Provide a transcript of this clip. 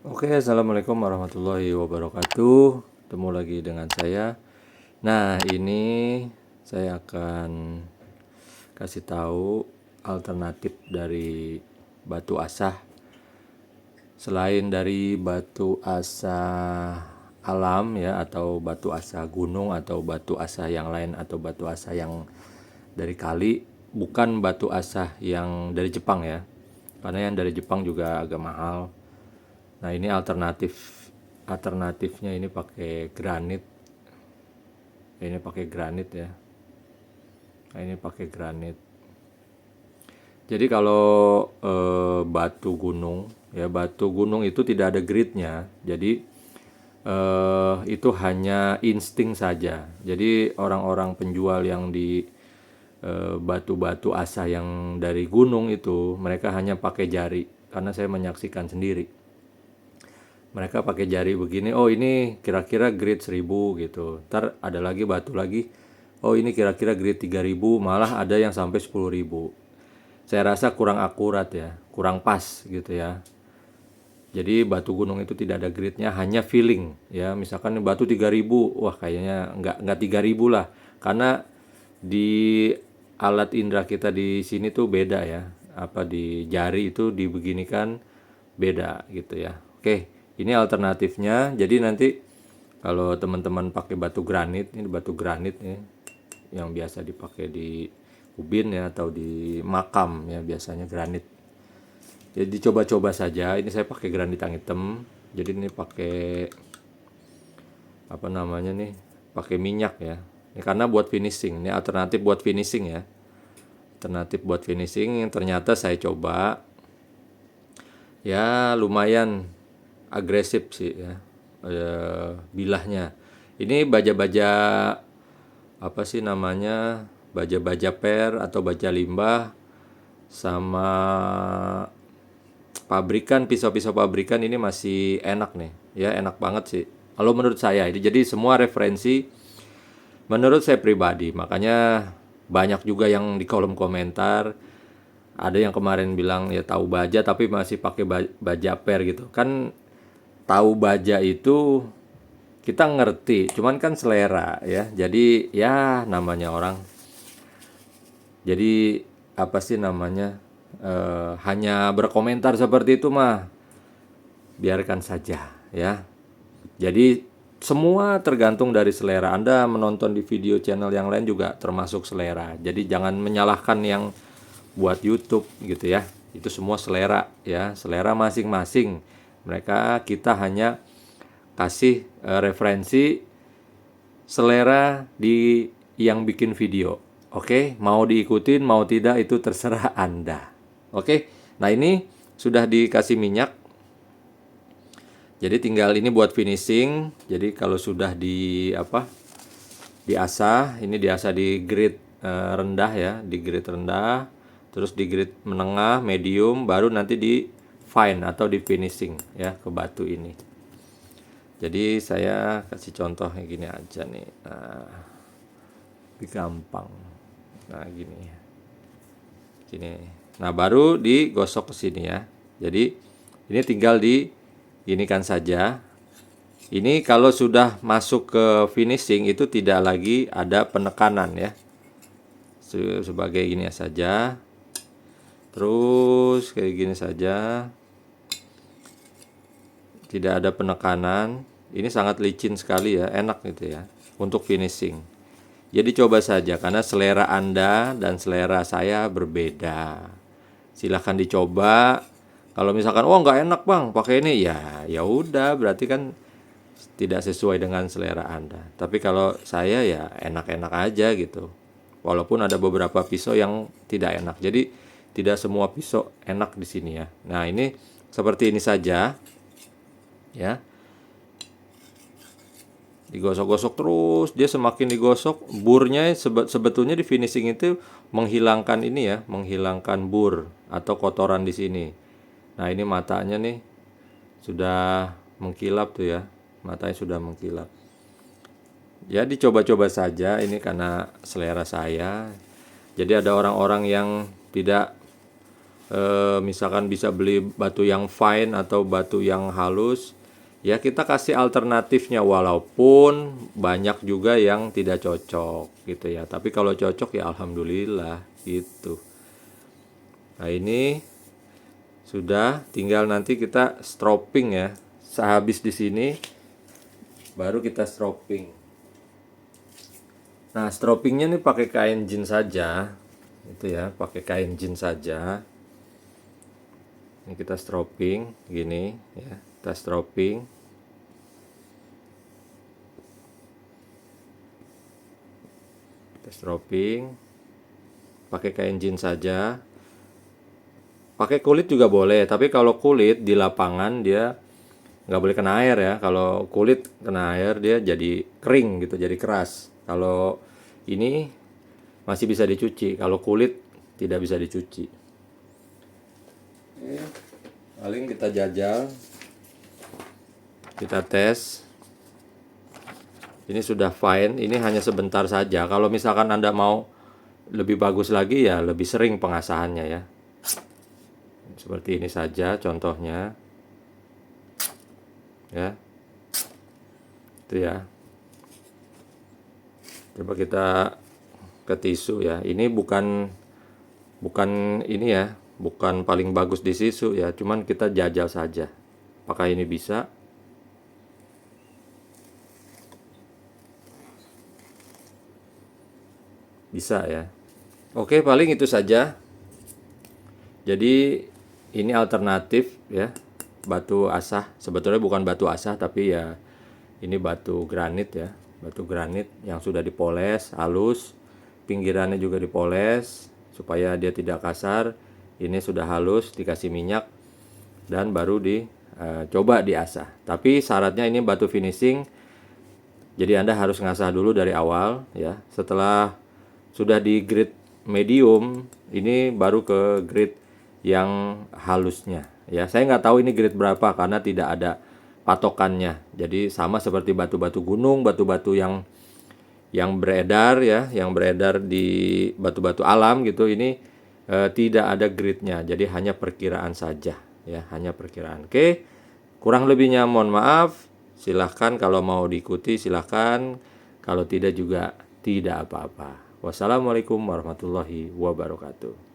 Oke, assalamualaikum warahmatullahi wabarakatuh. Ketemu lagi dengan saya. Nah, ini saya akan kasih tahu alternatif dari batu asah. Selain dari batu asah alam ya, atau batu asah gunung, atau batu asah yang lain, atau batu asah yang dari kali, bukan batu asah yang dari Jepang ya. Karena yang dari Jepang juga agak mahal. Nah, ini alternatifnya ini pakai granit. Ini pakai granit ya. Nah, ini pakai granit. Jadi kalau batu gunung ya, batu gunung itu tidak ada gritnya. Jadi itu hanya insting saja. Jadi orang-orang penjual yang di batu-batu asah yang dari gunung itu, mereka hanya pakai jari. Karena saya menyaksikan sendiri, mereka pakai jari begini, oh ini kira-kira grade 1000 gitu, ntar ada lagi batu lagi, oh ini kira-kira grade 3000, malah ada yang sampai 10.000. Saya rasa kurang akurat ya, kurang pas gitu ya. Jadi batu gunung itu tidak ada grade-nya, hanya feeling ya. Misalkan batu 3000, wah kayaknya nggak 3000 lah, karena di alat indera kita di sini tuh beda ya, apa di jari itu dibeginikan beda gitu ya. Oke, ini alternatifnya. Jadi nanti kalau teman-teman pakai batu granit, ini batu granit ya, yang biasa dipakai di ubin ya, atau di makam ya, biasanya granit. Jadi coba-coba saja. Ini saya pakai granit yang hitam. Jadi ini pakai apa namanya nih? Pakai minyak ya. Ini karena buat finishing. Ini alternatif buat finishing ya. Alternatif buat finishing yang ternyata saya coba ya lumayan agresif sih ya, bilahnya. Ini baja-baja apa sih namanya, baja-baja per atau baja limbah, sama pabrikan, pisau-pisau pabrikan ini masih enak nih ya, enak banget sih kalau menurut saya. Jadi semua referensi menurut saya pribadi, makanya banyak juga yang di kolom komentar ada yang kemarin bilang ya tahu baja tapi masih pakai baja per gitu kan. Tahu baja itu kita ngerti, cuman kan selera ya. Jadi ya namanya orang, jadi apa sih namanya, hanya berkomentar seperti itu mah biarkan saja ya. Jadi semua tergantung dari selera. Anda menonton di video channel yang lain juga termasuk selera. Jadi jangan menyalahkan yang buat YouTube gitu ya. Itu semua selera ya, selera masing-masing. Kita hanya kasih referensi selera di yang bikin video. Oke, mau diikutin mau tidak itu terserah Anda. Oke. Nah, ini sudah dikasih minyak. Jadi tinggal ini buat finishing. Jadi kalau sudah diasah, ini diasah di grade rendah ya, di grade rendah, terus di grade menengah, medium, baru nanti di fine atau di finishing ya ke batu ini. Jadi saya kasih contoh kayak gini aja nih. Nah, lebih gampang. Nah, gini. Nah, baru digosok ke sini ya. Jadi ini tinggal diginikan saja. Ini kalau sudah masuk ke finishing itu tidak lagi ada penekanan ya. Sebagai gini saja. Terus kayak gini saja. Tidak ada penekanan. Ini sangat licin sekali ya, enak gitu ya untuk finishing. Jadi coba saja, karena selera Anda dan selera saya berbeda. Silahkan dicoba. Kalau misalkan wah nggak enak bang pakai ini, ya udah berarti kan tidak sesuai dengan selera Anda. Tapi kalau saya ya enak-enak aja gitu. Walaupun ada beberapa pisau yang tidak enak. Jadi tidak semua pisau enak di sini ya. Nah, ini seperti ini saja ya. Digosok-gosok terus, dia semakin digosok burnya sebetulnya di finishing itu menghilangkan ini ya, menghilangkan bur atau kotoran di sini. Nah, ini matanya nih sudah mengkilap tuh ya, matanya sudah mengkilap. Ya dicoba-coba saja, ini karena selera saya. Jadi ada orang-orang yang tidak misalkan bisa beli batu yang fine atau batu yang halus, ya kita kasih alternatifnya, walaupun banyak juga yang tidak cocok gitu ya. Tapi kalau cocok ya alhamdulillah gitu. Nah ini sudah, tinggal nanti kita stropping ya. Sehabis di sini baru kita stropping. Nah stroppingnya nih pakai kain jeans saja, itu ya, pakai kain jeans saja. Ini kita stropping gini ya, kita stropping. Kita stropping pakai kain jeans saja. Pakai kulit juga boleh, tapi kalau kulit di lapangan dia nggak boleh kena air ya. Kalau kulit kena air dia jadi kering gitu, jadi keras. Kalau ini masih bisa dicuci, kalau kulit tidak bisa dicuci. Paling kita jajal, kita tes. Ini sudah fine, ini hanya sebentar saja. Kalau misalkan Anda mau lebih bagus lagi ya lebih sering pengasahannya ya. Seperti ini saja contohnya. Ya. Itu ya. Coba kita ke tisu ya. Ini bukan ini ya, bukan paling bagus di tisu ya, cuman kita jajal saja. Apakah ini bisa? Bisa ya. Oke, paling itu saja. Jadi ini alternatif ya, batu asah. Sebetulnya bukan batu asah, tapi ya ini batu granit ya, batu granit yang sudah dipoles halus, pinggirannya juga dipoles supaya dia tidak kasar. Ini sudah halus, dikasih minyak dan baru dicoba diasah. Tapi syaratnya ini batu finishing, jadi Anda harus ngasah dulu dari awal ya. Setelah sudah di grade medium, ini baru ke grade yang halusnya ya. Saya nggak tahu ini grade berapa karena tidak ada patokannya. Jadi sama seperti batu-batu gunung, batu-batu yang beredar ya, yang beredar di batu-batu alam gitu. Ini tidak ada grade-nya. Jadi hanya perkiraan saja ya, hanya perkiraan. Oke. Kurang lebihnya mohon maaf. Silahkan kalau mau diikuti silahkan. Kalau tidak juga tidak apa-apa. Wassalamualaikum warahmatullahi wabarakatuh.